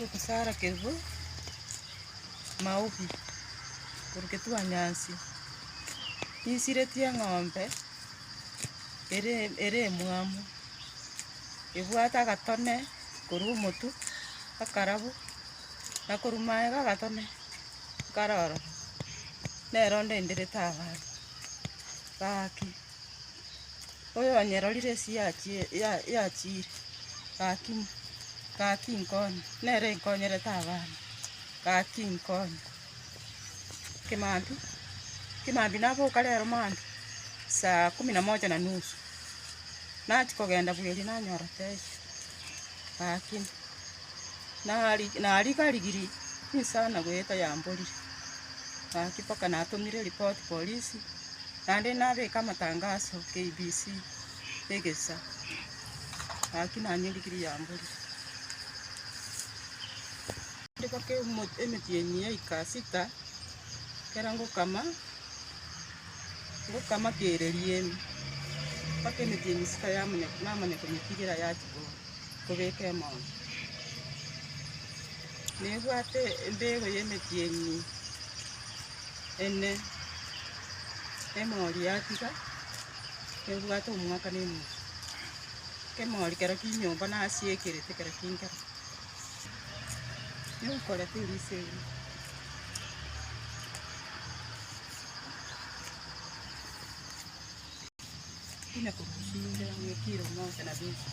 Kusara kevu maupi kurketua nyasi isiretia ng'ombe ere mwamu ibwata gatone kurumutu akarabu na kurumae gatone karoro neronde ndiretaga baki oyo anyerorire yachi kaki nkoni nere nkonyere tabana kaki nkoni kimambi navuka lero mandi saa 11:30 nachi kugenda bweli nanyora tesho kaki nalikarigiri ni sana gweta yambolire kaki paka natumire report polisi nande nabeka matangazo KBC egesa kaki nanyirigiri yambolire ndipake emetieni ikasita kera ngukama kiereriemi pake emetieni sita namanya kumitigira yachiko kubeka emondo nebwate embego yemetieni ene emori yatiga nebwate omwaka nemu kemori kera kinyomba nasiekerete kera kinkera nukora tiriseri ina kukushinda ngekiro moja na bibi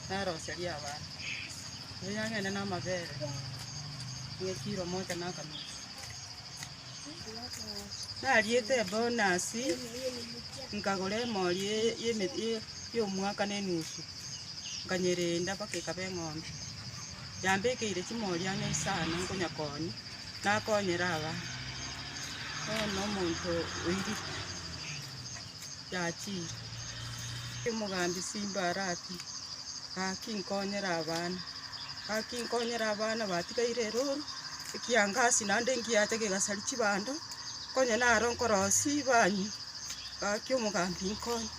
naroseria abana uyangene n'amabere ngekiro moja n'akanusu nariete bonasi nkagura emori y'omwaka n'enusu nkanyerenda paka ikabe ng'ombe yambekeire chimori ane isano nkonyakoni nakonyera abana n'omuntu oiri yachire omugambi simba arati kaki nkonyera abana batigaire ruru ekiangasi nande nkiate kigasari chibando konya naro nkorosi banyu kaki omugambi nkonya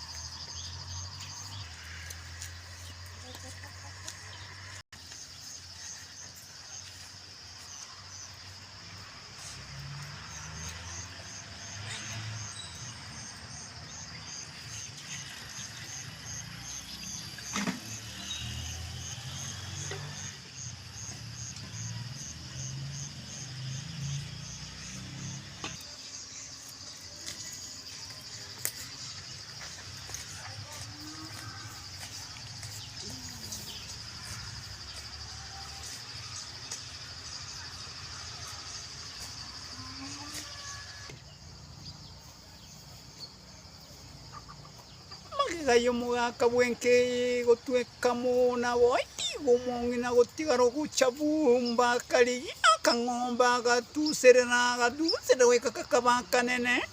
gayo mugaka bwenke gotweka muna boi gomongina gotigaro guchabumba kari akangomba gatuserera gadusere weka kakabakanene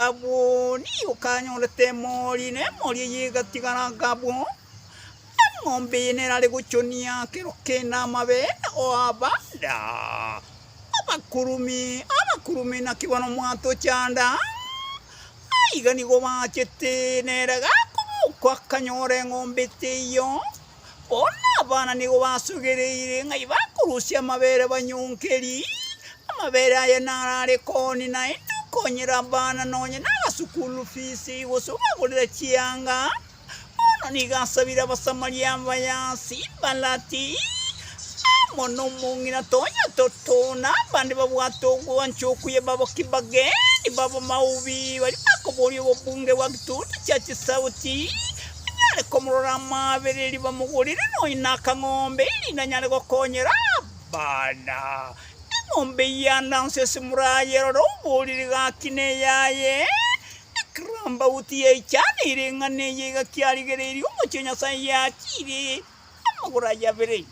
abo ni ukanyorete mori ne mori yigatigara gabo ngombe nera le guchonia keroke na mabe o abanda abakurumi na kibano mwato chanda igani goma chete neraga kwa kanyore ngombe teyo ona bana ni gobasugereire ngai bakurusia mabere banyunkeri amabere aya narare koni na konyera bana nonye na sukulu fees gosubagurira chianga ona ni gasabira basamaria bayasi balati mono mungina tonya totona bande babwato gwanchokuye babo kibage ni babo maubi bali bakobori obunge wagitutu chachi sauti nyale komrora mabere bamugurire no inaka ngombe ina nyale gokonyera bana ngombe yandanse simuraye ro boliri gakine yaye kramba uti yechane irengane yega kyarigereri umuchenya sayakire amagura yabere